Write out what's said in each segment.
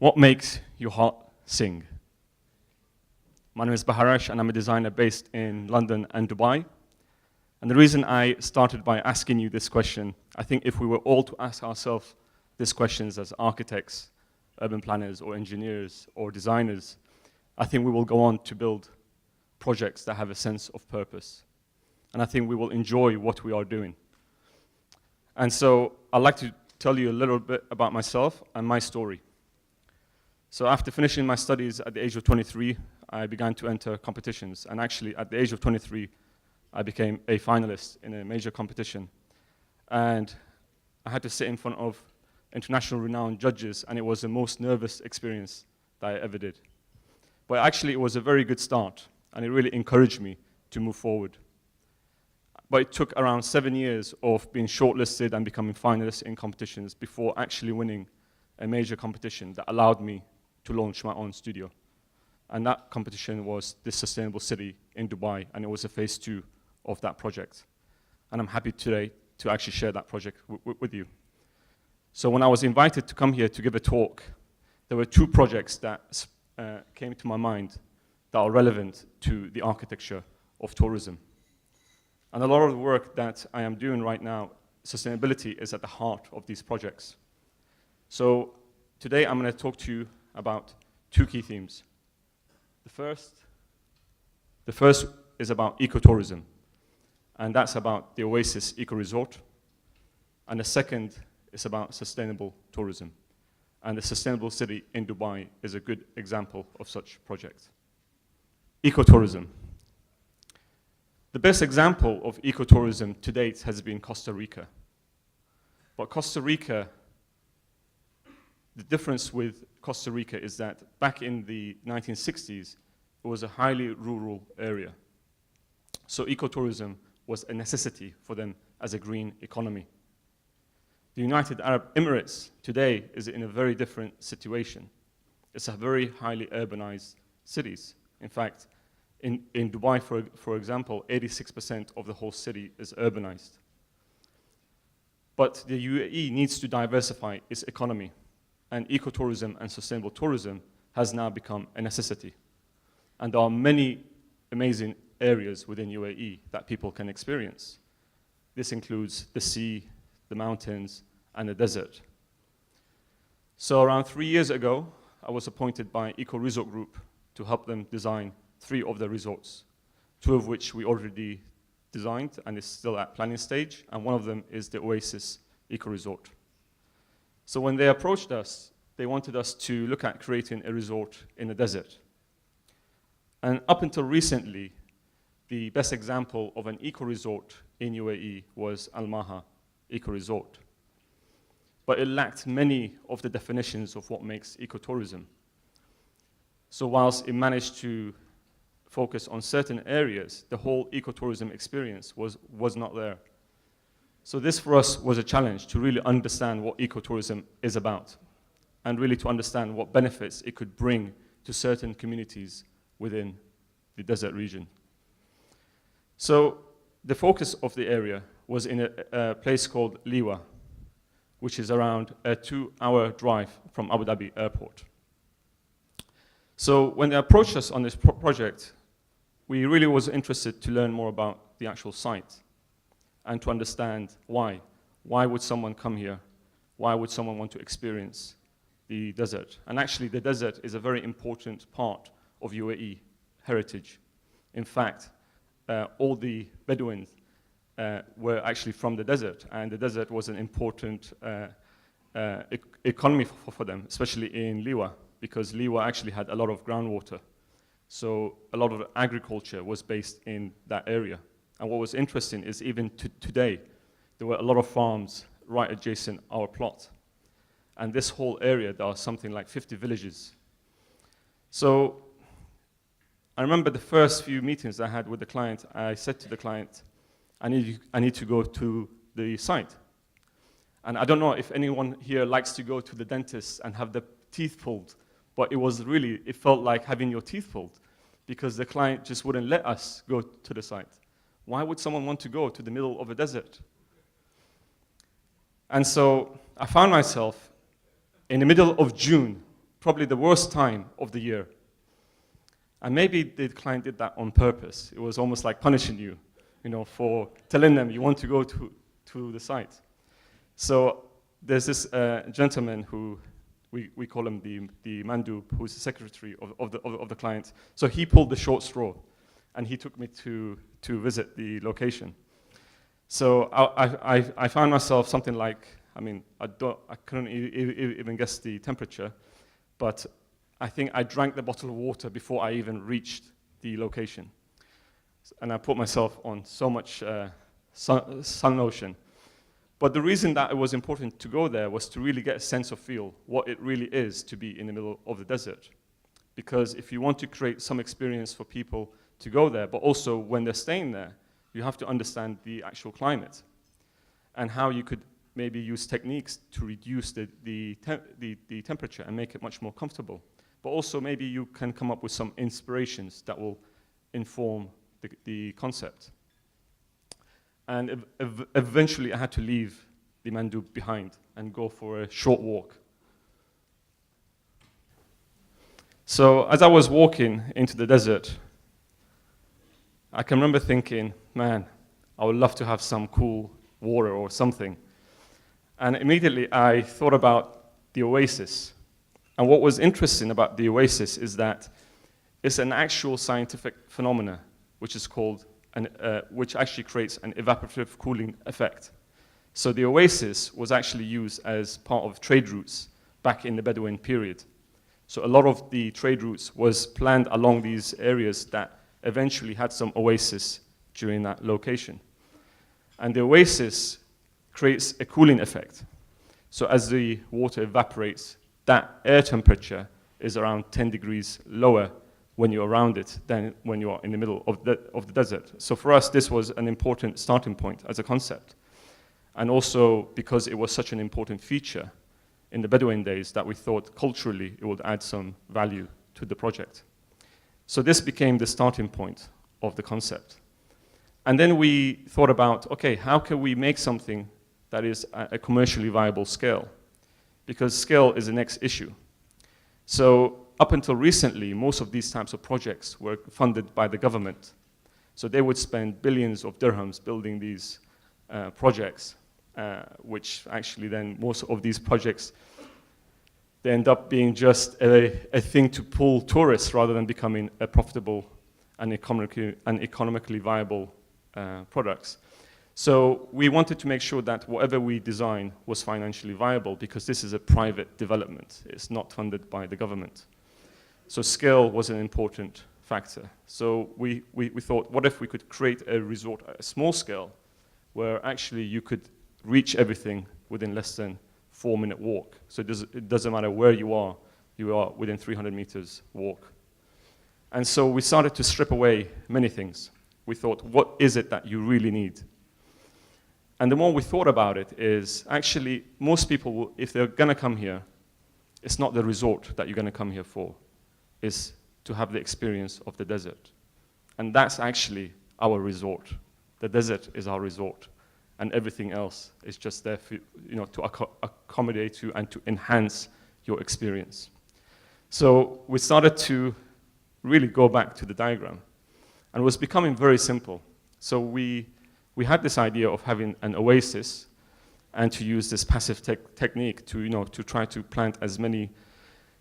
What makes your heart sing? My name is Baharash, and I'm a designer based in London and Dubai. And the reason I started by asking you this question, I think if we were all to ask ourselves these questions as architects, urban planners, or engineers, or designers, I think we will go on to build projects that have a sense of purpose. And I think we will enjoy what we are doing. And so I'd like to tell you a little bit about myself and my story. So after finishing my studies at the age of 23, I began to enter competitions. And actually, at the age of 23, I became a finalist in a major competition. And I had to sit in front of international renowned judges, and it was the most nervous experience that I ever did. But actually, it was a very good start, and it really encouraged me to move forward. But it took around 7 years of being shortlisted and becoming finalist in competitions before actually winning a major competition that allowed me to launch my own studio. And that competition was the Sustainable City in Dubai, and it was a phase 2 of that project. And I'm happy today to actually share that project with you. So when I was invited to come here to give a talk, there were 2 projects that came to my mind that are relevant to the architecture of tourism. And a lot of the work that I am doing right now, sustainability is at the heart of these projects. So today I'm going to talk to you about 2 key themes. The first is about ecotourism, and that's about the Oasis Eco Resort. And the second is about sustainable tourism. And the Sustainable City in Dubai is a good example of such projects. Ecotourism. The best example of ecotourism to date has been Costa Rica. But Costa Rica, the difference with Costa Rica is that back in the 1960s, it was a highly rural area. So ecotourism was a necessity for them as a green economy. The United Arab Emirates today is in a very different situation. It's a very highly urbanized cities. In fact, in Dubai, for example, 86% of the whole city is urbanized. But the UAE needs to diversify its economy, and ecotourism and sustainable tourism has now become a necessity. And there are many amazing areas within UAE that people can experience. This includes the sea, the mountains, and the desert. So around 3 years ago, I was appointed by Eco Resort Group to help them design 3 of the resorts, 2 of which we already designed and is still at planning stage, and one of them is the Oasis Eco Resort. So when they approached us, they wanted us to look at creating a resort in the desert. And up until recently, the best example of an eco resort in UAE was Al Maha Eco Resort. But it lacked many of the definitions of what makes ecotourism. So whilst it managed to focus on certain areas, the whole ecotourism experience was not there. So this for us was a challenge to really understand what ecotourism is about, and really to understand what benefits it could bring to certain communities within the desert region. So the focus of the area was in a place called Liwa, which is around a 2-hour drive from Abu Dhabi airport. So when they approached us on this project, we really was interested to learn more about the actual site and to understand why. Why would someone come here? Why would someone want to experience the desert? And actually, the desert is a very important part of UAE heritage. In fact, all the Bedouins were actually from the desert, and the desert was an important economy for them, especially in Liwa, because Liwa actually had a lot of groundwater. So a lot of agriculture was based in that area. And what was interesting is even today, there were a lot of farms right adjacent our plot. And this whole area, there are something like 50 villages. So I remember the first few meetings I had with the client, I said to the client, I need to go to the site. And I don't know if anyone here likes to go to the dentist and have the teeth pulled, but it felt like having your teeth pulled, because the client just wouldn't let us go to the site. Why would someone want to go to the middle of a desert? And so I found myself in the middle of June probably the worst time of the year. And maybe the client did that on purpose. It was almost like punishing you, for telling them you want to go to the site. So there's this gentleman who we call him the mandub, who's the secretary of the client. So he pulled the short straw, and he took me to visit the location. So I found myself something like, I couldn't even guess the temperature, but I think I drank the bottle of water before I even reached the location. And I put myself on so much sun lotion. But the reason that it was important to go there was to really get a sense of feel, what it really is to be in the middle of the desert. Because if you want to create some experience for people to go there, but also when they're staying there, you have to understand the actual climate and how you could maybe use techniques to reduce the temperature and make it much more comfortable. But also maybe you can come up with some inspirations that will inform the concept. And eventually I had to leave the mandub behind and go for a short walk. So as I was walking into the desert, I can remember thinking, man, I would love to have some cool water or something. And immediately I thought about the oasis. And what was interesting about the oasis is that it's an actual scientific phenomena, which is called, which actually creates an evaporative cooling effect. So the oasis was actually used as part of trade routes back in the Bedouin period. So a lot of the trade routes was planned along these areas that eventually had some oasis during that location. And the oasis creates a cooling effect. So as the water evaporates, that air temperature is around 10 degrees lower when you're around it than when you are in the middle of the desert. So for us, this was an important starting point as a concept. And also because it was such an important feature in the Bedouin days that we thought culturally it would add some value to the project. So this became the starting point of the concept. And then we thought about, okay, how can we make something that is at a commercially viable scale? Because scale is the next issue. So up until recently, most of these types of projects were funded by the government. So they would spend billions of dirhams building these projects, which actually then most of these projects, they end up being just a thing to pull tourists rather than becoming a profitable and economically viable products. So we wanted to make sure that whatever we design was financially viable because this is a private development. It's not funded by the government. So scale was an important factor. So we thought, what if we could create a resort at a small scale where actually you could reach everything within less than 4-minute walk. So it doesn't matter where you are within 300 meters walk. And so we started to strip away many things. We thought, what is it that you really need? And the more we thought about it is, actually, most people, if they're gonna come here, it's not the resort that you're gonna come here for. It's to have the experience of the desert. And that's actually our resort. The desert is our resort. And everything else is just there for, to accommodate you and to enhance your experience. So we started to really go back to the diagram. And it was becoming very simple. So we had this idea of having an oasis and to use this passive technique to, to try to plant as many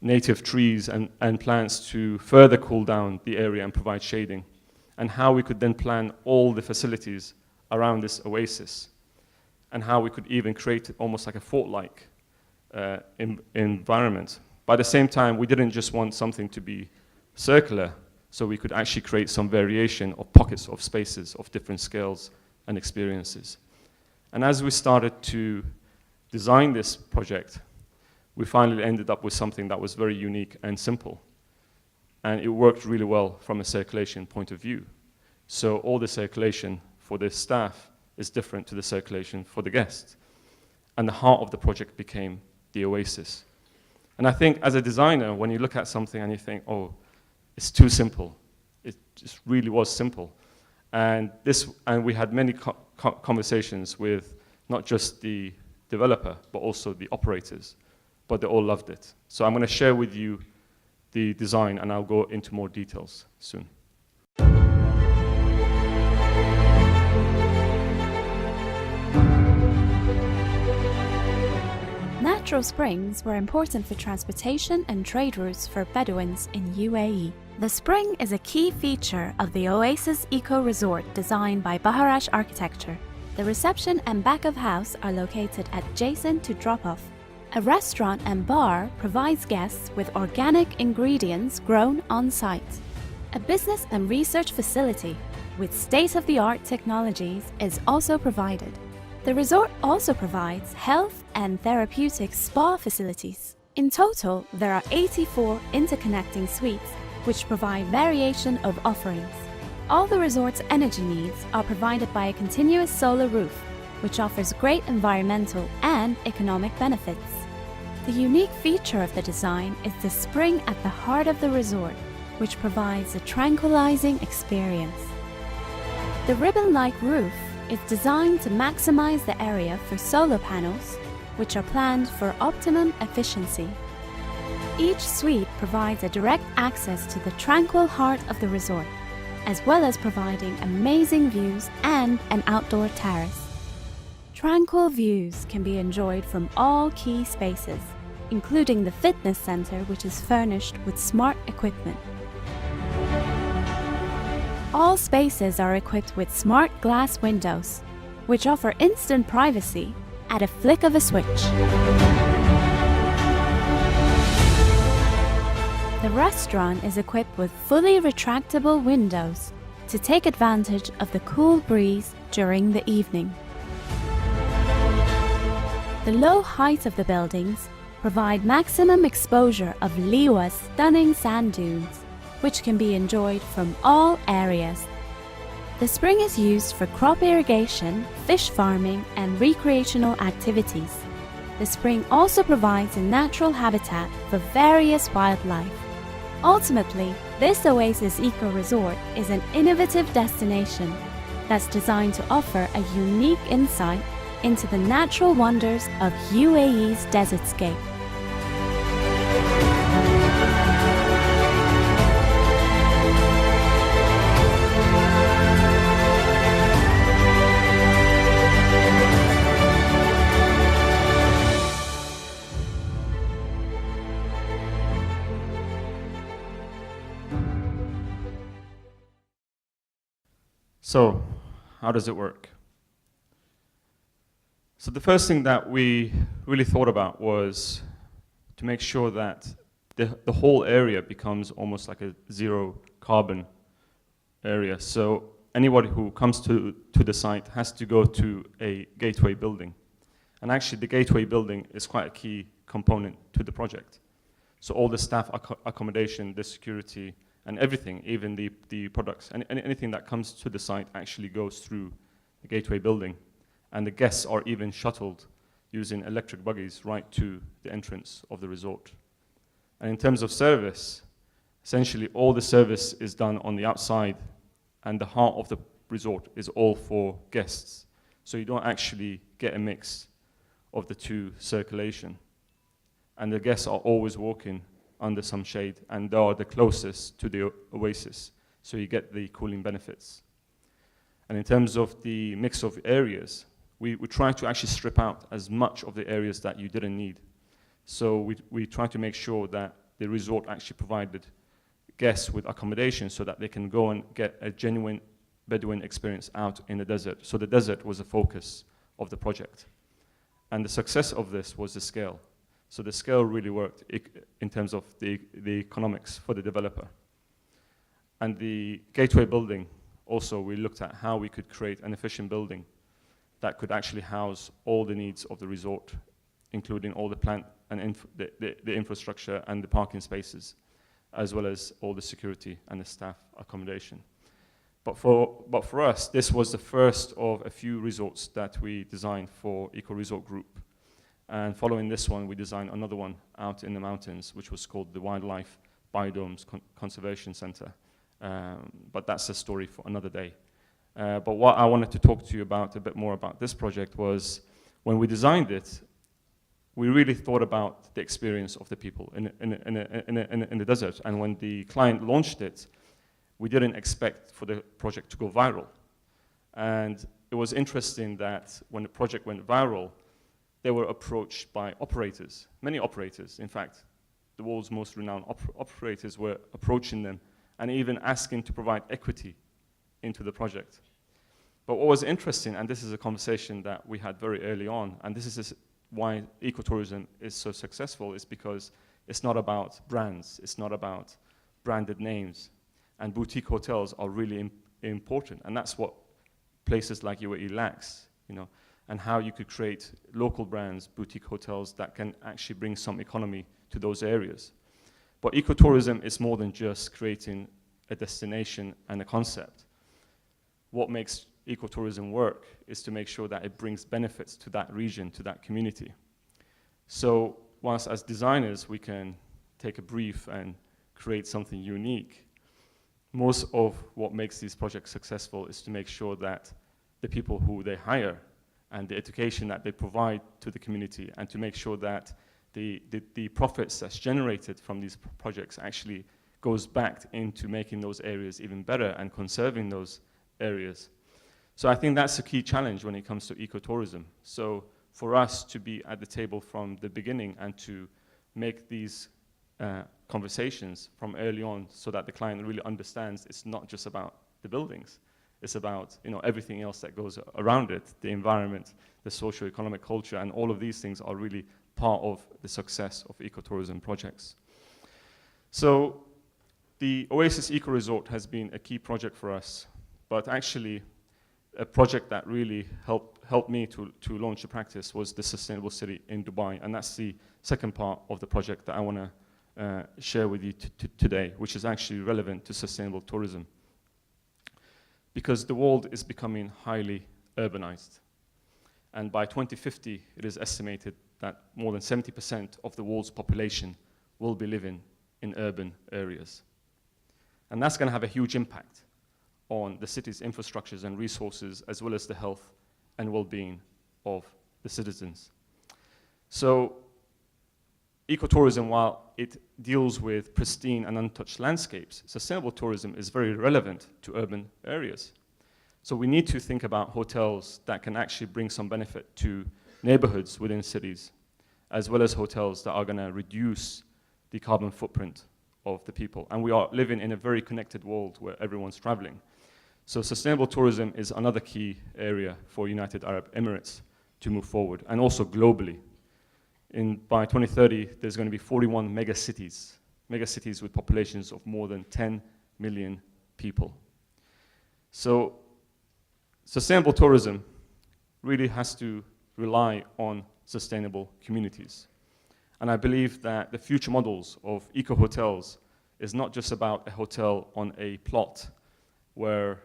native trees and plants to further cool down the area and provide shading. And how we could then plan all the facilities around this oasis, and how we could even create almost like a fort-like environment. By the same time, we didn't just want something to be circular, so we could actually create some variation of pockets of spaces of different scales and experiences. And as we started to design this project, we finally ended up with something that was very unique and simple. And it worked really well from a circulation point of view. So all the circulation for the staff is different to the circulation for the guests. And the heart of the project became the oasis. And I think as a designer, when you look at something and you think, oh, it's too simple, it just really was simple. And we had many conversations with not just the developer, but also the operators. but they all loved it. So I'm going to share with you the design, and I'll go into more details soon. Natural springs were important for transportation and trade routes for Bedouins in UAE. The spring is a key feature of the Oasis Eco Resort designed by Baharash Architecture. The reception and back of house are located adjacent to drop-off. A restaurant and bar provides guests with organic ingredients grown on site. A business and research facility with state-of-the-art technologies is also provided. The resort also provides health and therapeutic spa facilities. In total, there are 84 interconnecting suites which provide variation of offerings. All the resort's energy needs are provided by a continuous solar roof, which offers great environmental and economic benefits. The unique feature of the design is the spring at the heart of the resort, which provides a tranquilizing experience. The ribbon-like roof is designed to maximize the area for solar panels, which are planned for optimum efficiency. Each suite provides a direct access to the tranquil heart of the resort, as well as providing amazing views and an outdoor terrace. Tranquil views can be enjoyed from all key spaces, including the fitness center, which is furnished with smart equipment. All spaces are equipped with smart glass windows, which offer instant privacy at a flick of a switch. The restaurant is equipped with fully retractable windows to take advantage of the cool breeze during the evening. The low height of the buildings provide maximum exposure of Liwa's stunning sand dunes, which can be enjoyed from all areas. The spring is used for crop irrigation, fish farming, and recreational activities. The spring also provides a natural habitat for various wildlife. Ultimately, this Oasis Eco Resort is an innovative destination that's designed to offer a unique insight into the natural wonders of UAE's desertscape. So, how does it work? So the first thing that we really thought about was to make sure that the whole area becomes almost like a zero carbon area. So anybody who comes to the site has to go to a gateway building. And actually the gateway building is quite a key component to the project. So all the staff accommodation, the security, and everything, even the products, and anything that comes to the site actually goes through the gateway building. And the guests are even shuttled using electric buggies right to the entrance of the resort. And in terms of service, essentially all the service is done on the outside, and the heart of the resort is all for guests. So you don't actually get a mix of the two circulation. And the guests are always walking under some shade, and they are the closest to the oasis, so you get the cooling benefits. And in terms of the mix of areas, we try to actually strip out as much of the areas that you didn't need. So we try to make sure that the resort actually provided guests with accommodation so that they can go and get a genuine Bedouin experience out in the desert. So the desert was the focus of the project. And the success of this was the scale. So the scale really worked in terms of the economics for the developer. And the gateway building, also we looked at how we could create an efficient building that could actually house all the needs of the resort, including all the plant and the infrastructure and the parking spaces, as well as all the security and the staff accommodation. But for us, this was the first of a few resorts that we designed for Eco Resort Group. And following this one, we designed another one out in the mountains, which was called the Wildlife Biodomes Conservation Center. But that's a story for another day. But what I wanted to talk to you about a bit more about this project was when we designed it, we really thought about the experience of the people in the desert. And when the client launched it, we didn't expect for the project to go viral. And it was interesting that when the project went viral, they were approached by operators, many operators. In fact, the world's most renowned operators were approaching them and even asking to provide equity into the project. But what was interesting, and this is a conversation that we had very early on, and this is why ecotourism is so successful, is because it's not about brands, it's not about branded names, and boutique hotels are really important, and that's what places like UAE lacks, you know, and how you could create local brands, boutique hotels that can actually bring some economy to those areas. But ecotourism is more than just creating a destination and a concept. What makes ecotourism work is to make sure that it brings benefits to that region, to that community. So whilst as designers we can take a brief and create something unique, most of what makes these projects successful is to make sure that the people who they hire and the education that they provide to the community, and to make sure that the profits that's generated from these projects actually goes back into making those areas even better and conserving those areas. So I think that's a key challenge when it comes to ecotourism. So for us to be at the table from the beginning and to make these conversations from early on so that the client really understands it's not just about the buildings, it's about, you know, everything else that goes around it, the environment, the socio-economic culture, and all of these things are really part of the success of ecotourism projects. So the Oasis Eco Resort has been a key project for us, but actually a project that really helped me to launch the practice was the Sustainable City in Dubai, and that's the second part of the project that I want to share with you today, which is actually relevant to sustainable tourism. Because the world is becoming highly urbanized, and by 2050 it is estimated that more than 70% of the world's population will be living in urban areas. And that's going to have a huge impact on the city's infrastructures and resources, as well as the health and well-being of the citizens. So ecotourism, while it deals with pristine and untouched landscapes, sustainable tourism is very relevant to urban areas. So we need to think about hotels that can actually bring some benefit to neighborhoods within cities, as well as hotels that are going to reduce the carbon footprint of the people. And we are living in a very connected world where everyone's traveling. So sustainable tourism is another key area for United Arab Emirates to move forward, and also globally. By 2030, there's going to be 41 megacities with populations of more than 10 million people. So sustainable tourism really has to rely on sustainable communities. And I believe that the future models of eco-hotels is not just about a hotel on a plot, where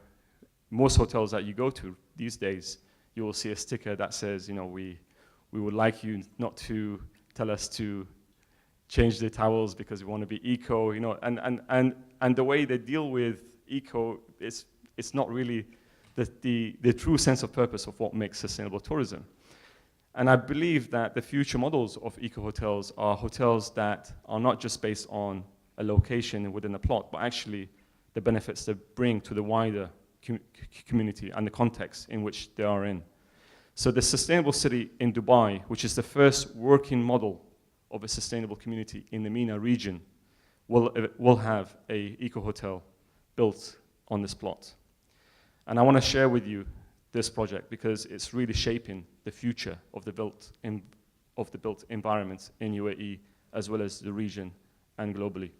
most hotels that you go to these days, you will see a sticker that says, you know, we would like you not to tell us to change the towels because we want to be eco, you know, and the way they deal with eco it's not really the true sense of purpose of what makes sustainable tourism. And I believe that the future models of eco-hotels are hotels that are not just based on a location within a plot, but actually the benefits they bring to the wider community and the context in which they are in. So the Sustainable City in Dubai, which is the first working model of a sustainable community in the MENA region, will have a eco-hotel built on this plot. And I want to share with you this project because it's really shaping the future of the built environment in UAE, as well as the region and globally.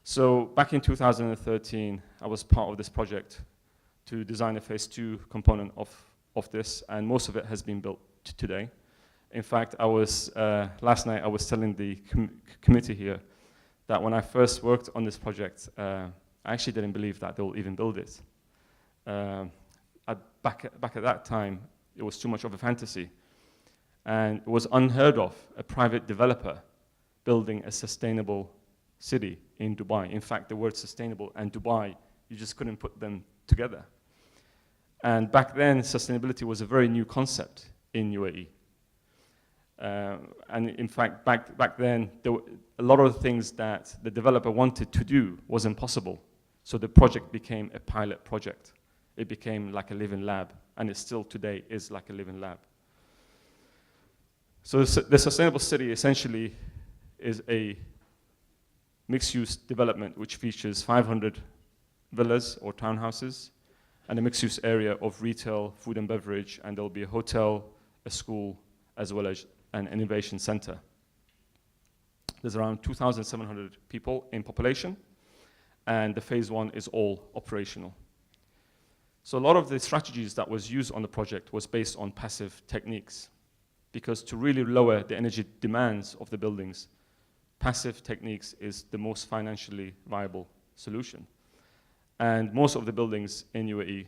So back in 2013, I was part of this project to design a phase 2 component of this, and most of it has been built today. In fact, last night I was telling the committee here that when I first worked on this project, I actually didn't believe that they'll even build it. Back at that time, it was too much of a fantasy. And it was unheard of, a private developer building a sustainable city in Dubai. In fact, the word sustainable and Dubai, you just couldn't put them together. And back then, sustainability was a very new concept in UAE. And in fact, back then, a lot of the things that the developer wanted to do was impossible. So the project became a pilot project. It became like a living lab, and it still today is like a living lab. So the sustainable city essentially is a mixed-use development which features 500 villas or townhouses and a mixed-use area of retail, food and beverage, and there'll be a hotel, a school, as well as an innovation center. There's around 2,700 people in population, and the phase 1 is all operational. So a lot of the strategies that was used on the project was based on passive techniques, because to really lower the energy demands of the buildings, passive techniques is the most financially viable solution. And most of the buildings in UAE,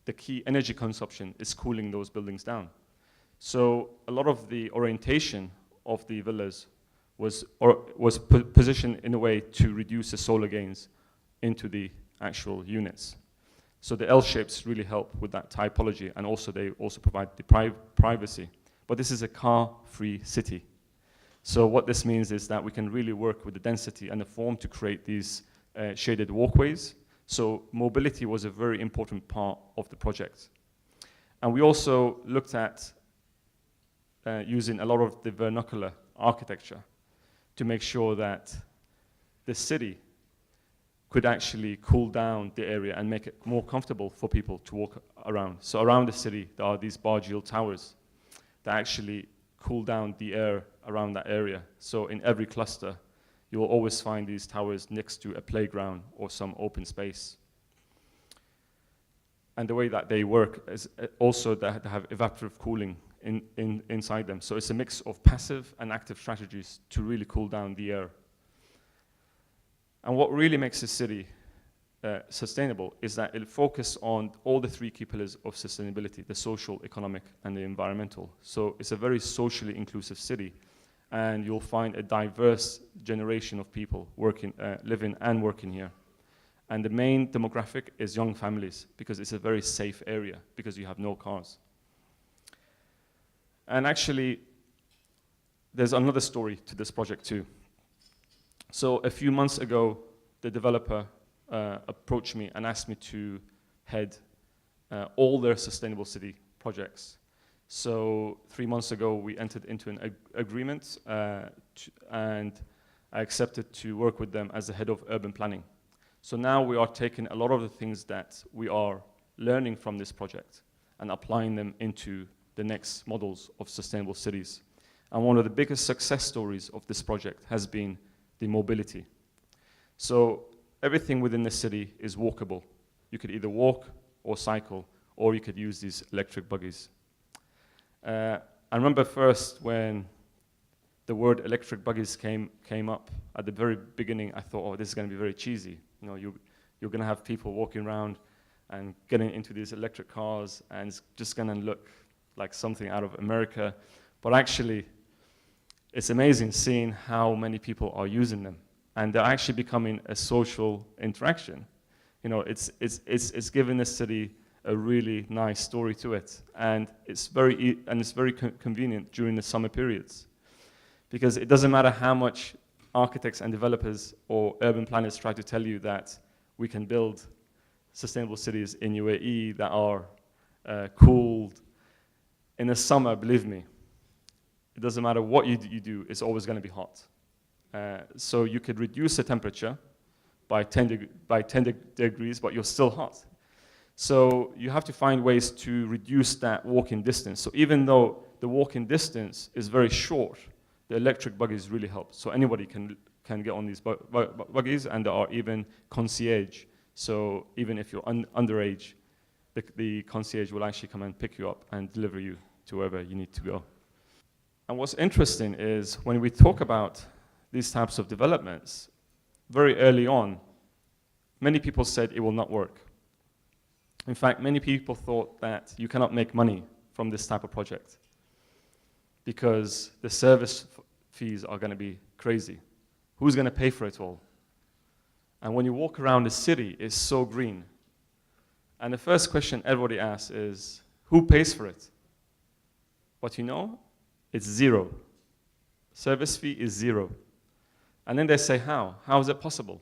the key energy consumption is cooling those buildings down. So a lot of the orientation of the villas was positioned in a way to reduce the solar gains into the actual units. So the L shapes really help with that typology, and also they also provide the privacy. But this is a car-free city. So what this means is that we can really work with the density and the form to create these shaded walkways. So mobility was a very important part of the project. And we also looked at using a lot of the vernacular architecture to make sure that the city could actually cool down the area and make it more comfortable for people to walk around. So around the city, there are these bargeal towers that actually cool down the air around that area. So in every cluster, you will always find these towers next to a playground or some open space. And the way that they work is also that they have evaporative cooling inside them. So it's a mix of passive and active strategies to really cool down the air. And what really makes a city sustainable is that it focuses on all the 3 key pillars of sustainability: the social, economic, and the environmental. So it's a very socially inclusive city, and you'll find a diverse generation of people working, living and working here. And the main demographic is young families, because it's a very safe area, because you have no cars. And actually, there's another story to this project too. So a few months ago, the developer approached me and asked me to head all their sustainable city projects. So 3 months ago, we entered into an agreement, and I accepted to work with them as the head of urban planning. So now we are taking a lot of the things that we are learning from this project and applying them into the next models of sustainable cities. And one of the biggest success stories of this project has been the mobility. So everything within the city is walkable. You could either walk or cycle, or you could use these electric buggies. I remember first when the word electric buggies came up at the very beginning, I thought, oh, this is going to be very cheesy. You know, you're going to have people walking around and getting into these electric cars, and it's just going to look like something out of America. But actually, it's amazing seeing how many people are using them, and they're actually becoming a social interaction. You know, it's given the city a really nice story to it, and it's very convenient during the summer periods, because it doesn't matter how much architects and developers or urban planners try to tell you that we can build sustainable cities in UAE that are cooled. In the summer, believe me, it doesn't matter what you do, it's always going to be hot. So you could reduce the temperature by 10 degrees, but you're still hot. So you have to find ways to reduce that walking distance. So even though the walking distance is very short, the electric buggies really help. So anybody can get on these buggies, and there are even concierge. So even if you're underage, the concierge will actually come and pick you up and deliver you to wherever you need to go. And what's interesting is when we talk about these types of developments, very early on, many people said it will not work. In fact, many people thought that you cannot make money from this type of project because the service fees are going to be crazy. Who's going to pay for it all? And when you walk around the city, it's so green. And the first question everybody asks is, who pays for it? But you know, It's zero. Service fee is zero. And then they say, how? How is it possible?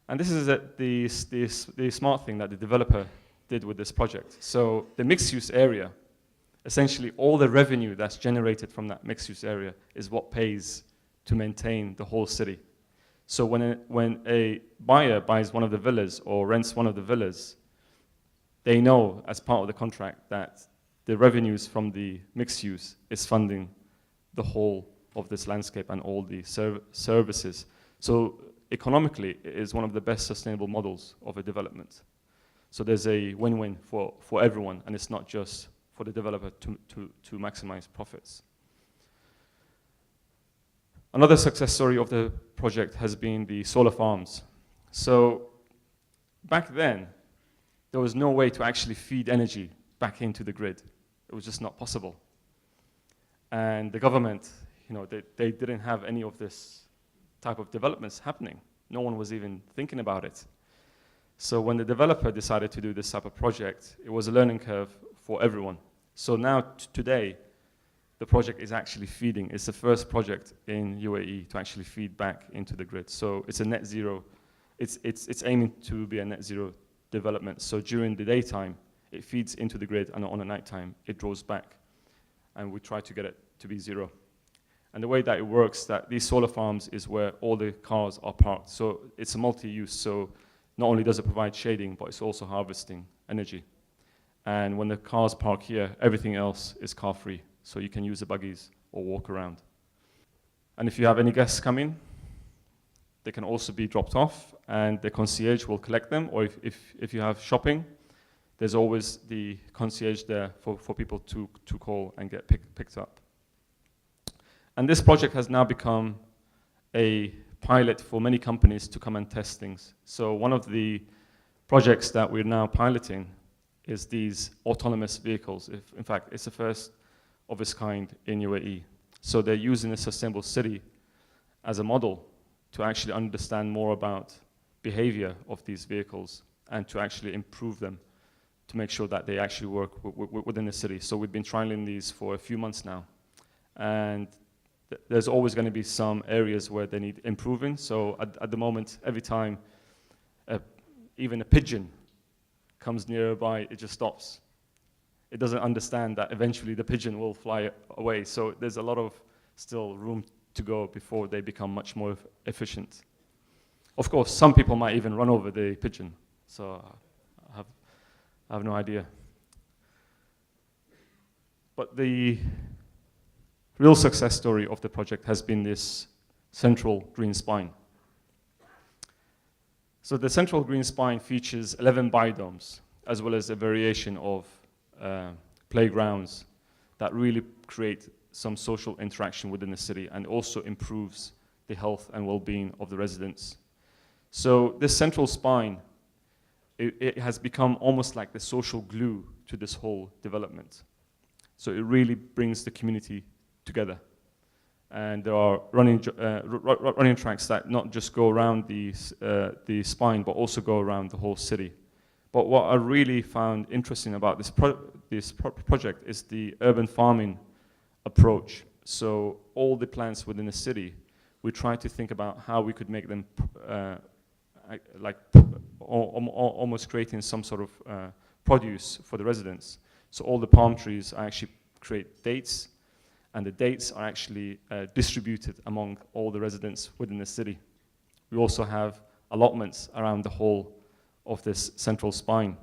And this is the smart thing that the developer did with this project. So the mixed-use area, essentially all the revenue that's generated from that mixed-use area is what pays to maintain the whole city. So when a buyer buys one of the villas or rents one of the villas, they know as part of the contract that the revenues from the mixed use is funding the whole of this landscape and all the services. So economically, it is one of the best sustainable models of a development. So there's a win-win for everyone, and it's not just for the developer to maximize profits. Another success story of the project has been the solar farms. So back then, there was no way to actually feed energy back into the grid. It was just not possible. And the government, they didn't have any of this type of developments happening. No one was even thinking about it. So when the developer decided to do this type of project, it was a learning curve for everyone. So now, today, the project is actually feeding. It's the first project in UAE to actually feed back into the grid. So it's a net zero. It's aiming to be a net zero development. So during the daytime, it feeds into the grid, and on the nighttime, it draws back. And we try to get it to be zero. And the way that it works, that these solar farms is where all the cars are parked. So it's a multi-use. So not only does it provide shading, but it's also harvesting energy. And when the cars park here, everything else is car-free. So you can use the buggies or walk around. And if you have any guests coming, they can also be dropped off, and the concierge will collect them. Or if you have shopping, there's always the concierge there for people to call and get picked up. And this project has now become a pilot for many companies to come and test things. So one of the projects that we're now piloting is these autonomous vehicles. In fact, it's the first of its kind in UAE. So they're using a sustainable city as a model to actually understand more about behavior of these vehicles and to actually improve them to make sure that they actually work within the city. So we've been trialing these for a few months now. And there's always going to be some areas where they need improving. So at the moment, every time even a pigeon comes nearby, it just stops. It doesn't understand that eventually the pigeon will fly away. So there's a lot of still room to go before they become much more efficient. Of course, some people might even run over the pigeon. So I have no idea. But the real success story of the project has been this central green spine. So the central green spine features 11 biodomes, as well as a variation of playgrounds that really create some social interaction within the city and also improves the health and well-being of the residents. So this central spine, it has become almost like the social glue to this whole development. So it really brings the community together. And there are running tracks that not just go around the spine, but also go around the whole city. But what I really found interesting about this project is the urban farming approach. So all the plants within the city, we try to think about how we could make them almost creating some sort of produce for the residents. So all the palm trees actually create dates, and the dates are actually distributed among all the residents within the city. We also have allotments around the whole of this central spine.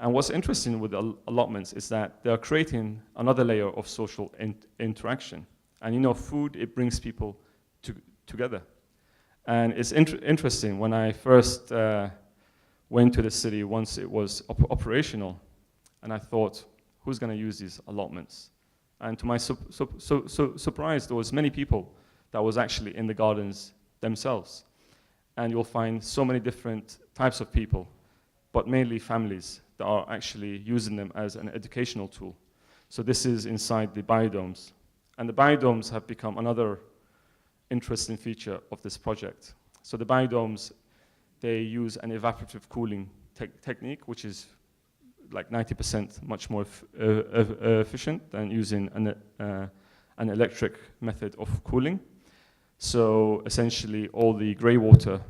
And what's interesting with the allotments is that they're creating another layer of social interaction. And food, it brings people together. And it's interesting, when I first went to the city once it was operational, and I thought, who's going to use these allotments? And to my surprise, there was many people that was actually in the gardens themselves. And you'll find so many different types of people, but mainly families that are actually using them as an educational tool. So this is inside the biodomes. And the biodomes have become another interesting feature of this project. So the biodomes, they use an evaporative cooling technique, which is like 90% much more efficient than using an electric method of cooling. So essentially all the grey water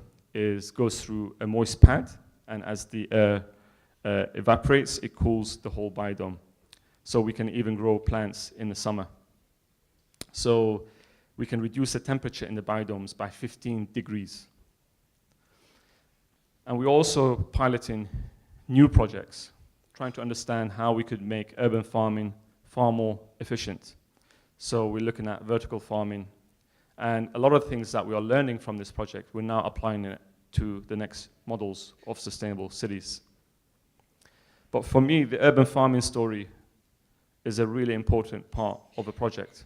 goes through a moist pad, and as the air evaporates, it cools the whole biodome. So we can even grow plants in the summer. So we can reduce the temperature in the biodomes by 15 degrees. And we're also piloting new projects, trying to understand how we could make urban farming far more efficient. So we're looking at vertical farming, and a lot of things that we are learning from this project, we're now applying it to the next models of sustainable cities. But for me, the urban farming story is a really important part of the project.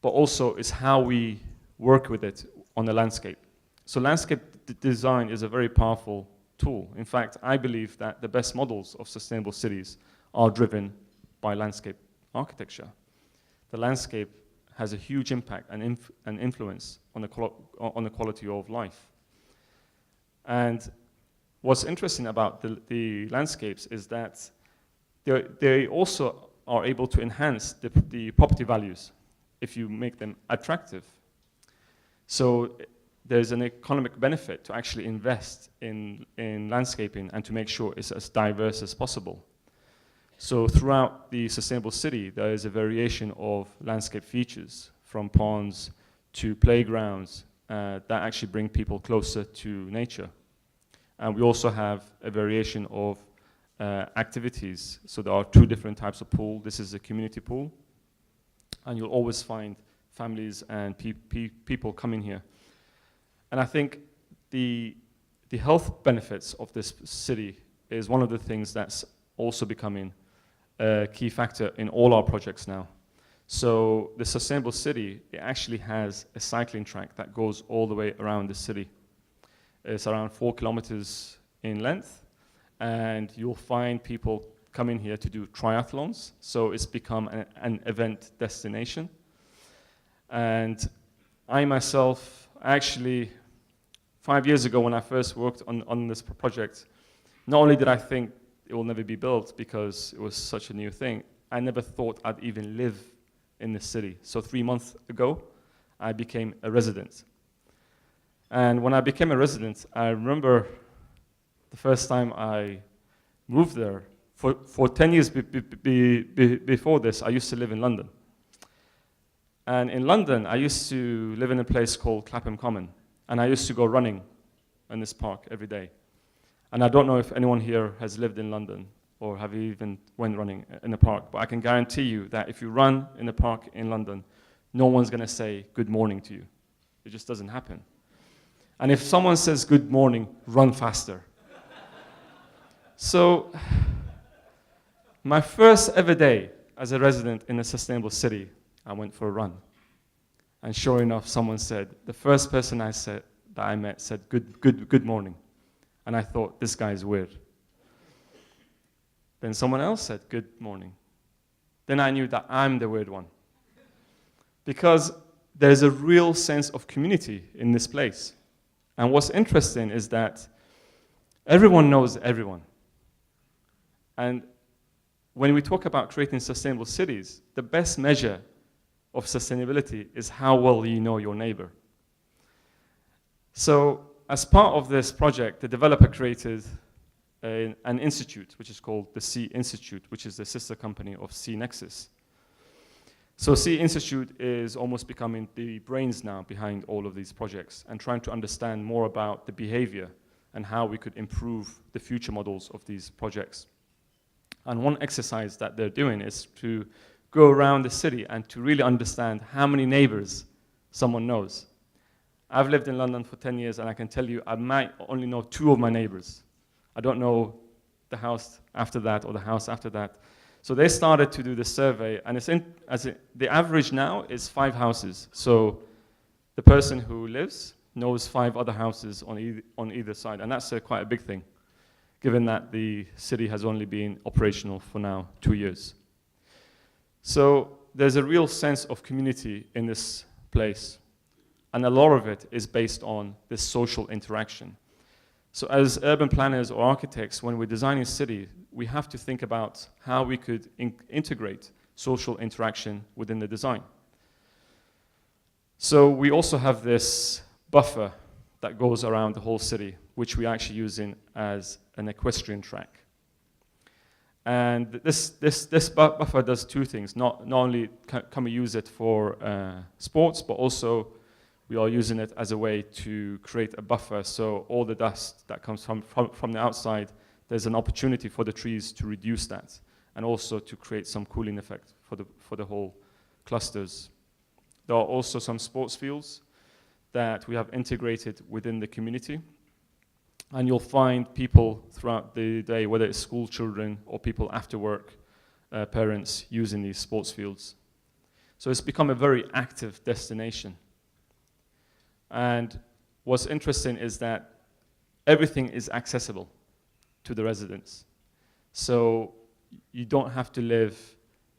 But also is how we work with it on the landscape. So landscape design is a very powerful tool. In fact, I believe that the best models of sustainable cities are driven by landscape architecture. The landscape has a huge impact and influence on the quality of life. And what's interesting about the landscapes is that they also are able to enhance the property values if you make them attractive. So there's an economic benefit to actually invest in landscaping and to make sure it's as diverse as possible. So throughout the sustainable city, there is a variation of landscape features, from ponds to playgrounds that actually bring people closer to nature. And we also have a variation of activities. So there are 2 different types of pool. This is a community pool, and you'll always find families and people coming here. And I think the health benefits of this city is one of the things that's also becoming a key factor in all our projects now. So the sustainable city, it actually has a cycling track that goes all the way around the city. It's around 4 kilometers in length, and you'll find people coming here to do triathlons. So it's become an event destination. And I myself, actually, 5 years ago when I first worked on this project, not only did I think it will never be built because it was such a new thing, I never thought I'd even live in this city. So 3 months ago, I became a resident. And when I became a resident, I remember the first time I moved there. For 10 years before this, I used to live in London. And in London, I used to live in a place called Clapham Common. And I used to go running in this park every day. And I don't know if anyone here has lived in London or have even went running in a park, but I can guarantee you that if you run in a park in London, no one's going to say good morning to you. It just doesn't happen. And if someone says good morning, run faster. So my first ever day as a resident in a sustainable city, I went for a run. And sure enough, someone said, the first person that I met said good morning. And I thought, this guy is weird. Then someone else said, good morning. Then I knew that I'm the weird one. Because there's a real sense of community in this place. And what's interesting is that everyone knows everyone. And when we talk about creating sustainable cities, the best measure of sustainability is how well you know your neighbor. So as part of this project, the developer created an institute, which is called the C Institute, which is the sister company of C Nexus. So C Institute is almost becoming the brains now behind all of these projects and trying to understand more about the behavior and how we could improve the future models of these projects. And one exercise that they're doing is to go around the city and to really understand how many neighbors someone knows. I've lived in London for 10 years, and I can tell you I might only know 2 of my neighbors. I don't know the house after that or the house after that. So they started to do the survey, and the average now is 5 houses. So the person who lives knows 5 other houses on either side, and that's quite a big thing, given that the city has only been operational for now 2 years. So there's a real sense of community in this place, and a lot of it is based on this social interaction. So as urban planners or architects, when we're designing a city, we have to think about how we could integrate social interaction within the design. So we also have this buffer that goes around the whole city, which we're actually using as an equestrian track. And this buffer does two things. Not only can we use it for sports, but also we are using it as a way to create a buffer, so all the dust that comes from the outside, there's an opportunity for the trees to reduce that, and also to create some cooling effect for the whole clusters. There are also some sports fields that we have integrated within the community, and you'll find people throughout the day, whether it's school children or people after work, parents using these sports fields. So it's become a very active destination. And what's interesting is that everything is accessible to the residents. So you don't have to live,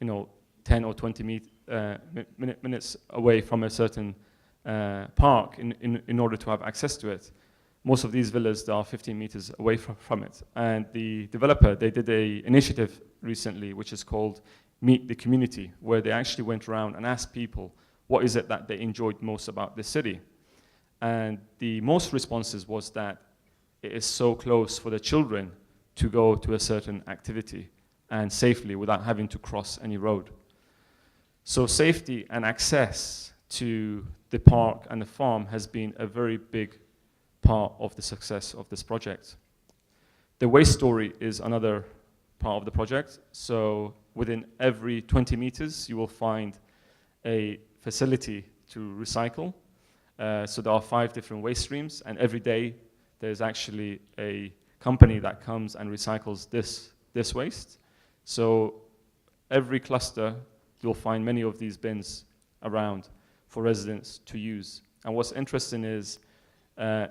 10 or 20 minutes away from a certain park in order to have access to it. Most of these villas are 15 meters away from it. And the developer, they did an initiative recently, which is called Meet the Community, where they actually went around and asked people, what is it that they enjoyed most about the city? And the most responses was that it is so close for the children to go to a certain activity and safely without having to cross any road. So safety and access to the park and the farm has been a very big part of the success of this project. The waste story is another part of the project. So within every 20 meters, you will find a facility to recycle. So there are 5 different waste streams, and every day there's actually a company that comes and recycles this waste. So every cluster, you'll find many of these bins around for residents to use. And what's interesting is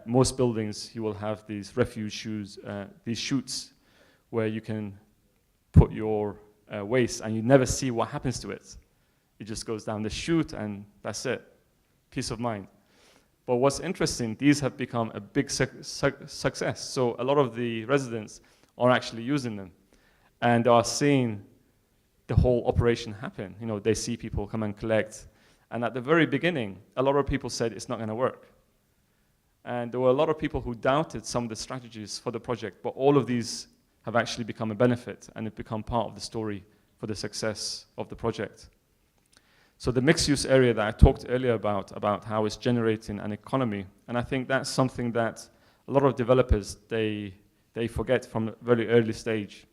most buildings, you will have these refuge these chutes where you can put your waste, and you never see what happens to it. It just goes down the chute, and that's it. Peace of mind. But what's interesting, these have become a big success. So a lot of the residents are actually using them, and are seeing the whole operation happen. They see people come and collect. And at the very beginning, a lot of people said it's not going to work. And there were a lot of people who doubted some of the strategies for the project, but all of these have actually become a benefit, and have become part of the story for the success of the project. So the mixed-use area that I talked earlier about how it's generating an economy, and I think that's something that a lot of developers, they forget from a very early stage,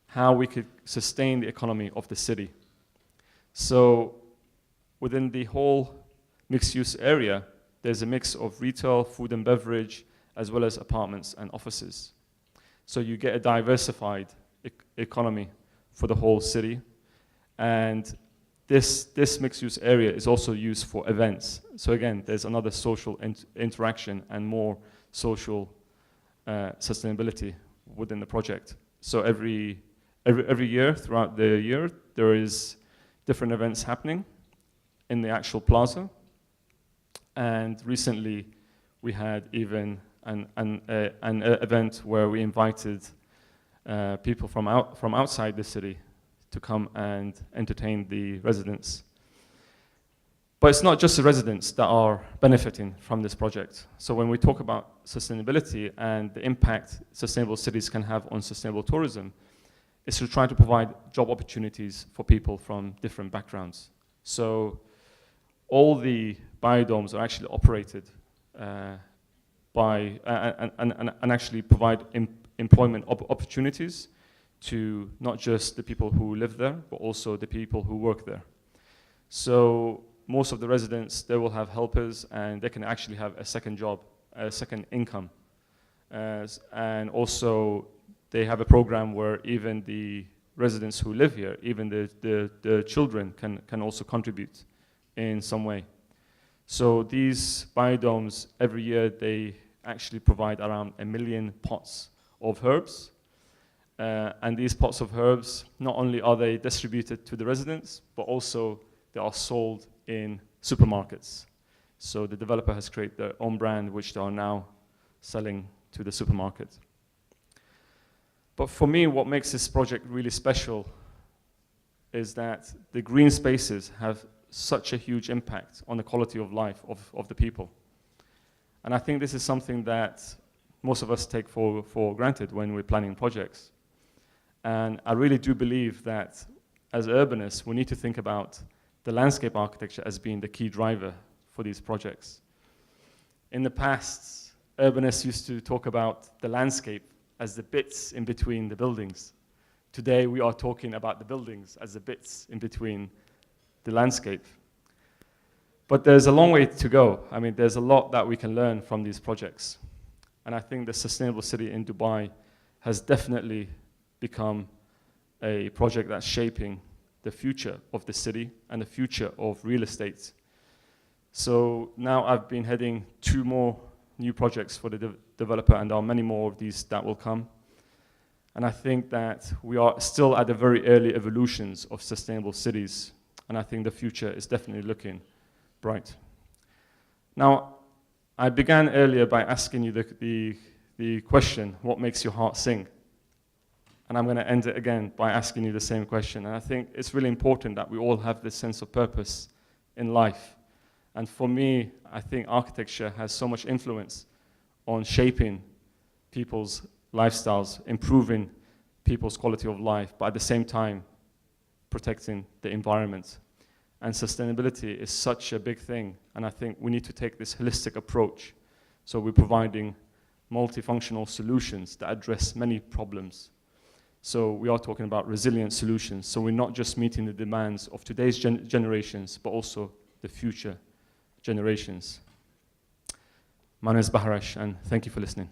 how we could sustain the economy of the city. So within the whole mixed-use area, there's a mix of retail, food and beverage, as well as apartments and offices. So you get a diversified economy for the whole city. And this mixed-use area is also used for events. So again, there's another social interaction and more social sustainability within the project. So every year, throughout the year, there is different events happening in the actual plaza. And recently, we had even an event where we invited people from outside the city to come and entertain the residents. But it's not just the residents that are benefiting from this project. So when we talk about sustainability and the impact sustainable cities can have on sustainable tourism, it's to try to provide job opportunities for people from different backgrounds. So all the biodomes are actually operated by and actually provide employment opportunities to not just the people who live there, but also the people who work there. So most of the residents, they will have helpers, and they can actually have a second job, a second income. And also, they have a program where even the residents who live here, even the children can also contribute in some way. So these biodomes, every year, they actually provide around 1 million pots of herbs. And these pots of herbs, not only are they distributed to the residents, but also they are sold in supermarkets. So the developer has created their own brand, which they are now selling to the supermarket. But for me, what makes this project really special is that the green spaces have such a huge impact on the quality of life of the people. And I think this is something that most of us take for granted when we're planning projects. And I really do believe that as urbanists, we need to think about the landscape architecture as being the key driver for these projects. In the past, urbanists used to talk about the landscape as the bits in between the buildings. Today, we are talking about the buildings as the bits in between the landscape. But there's a long way to go. I mean, there's a lot that we can learn from these projects. And I think the Sustainable City in Dubai has definitely become a project that's shaping the future of the city and the future of real estate. So now I've been heading 2 more new projects for the developer, and there are many more of these that will come. And I think that we are still at the very early evolutions of sustainable cities, and I think the future is definitely looking bright. Now, I began earlier by asking you the question, what makes your heart sing? And I'm going to end it again by asking you the same question. And I think it's really important that we all have this sense of purpose in life. And for me, I think architecture has so much influence on shaping people's lifestyles, improving people's quality of life, but at the same time, protecting the environment. And sustainability is such a big thing, and I think we need to take this holistic approach. So we're providing multifunctional solutions that address many problems. So we are talking about resilient solutions. So we're not just meeting the demands of today's generations, but also the future generations. My name is Baharash, and thank you for listening.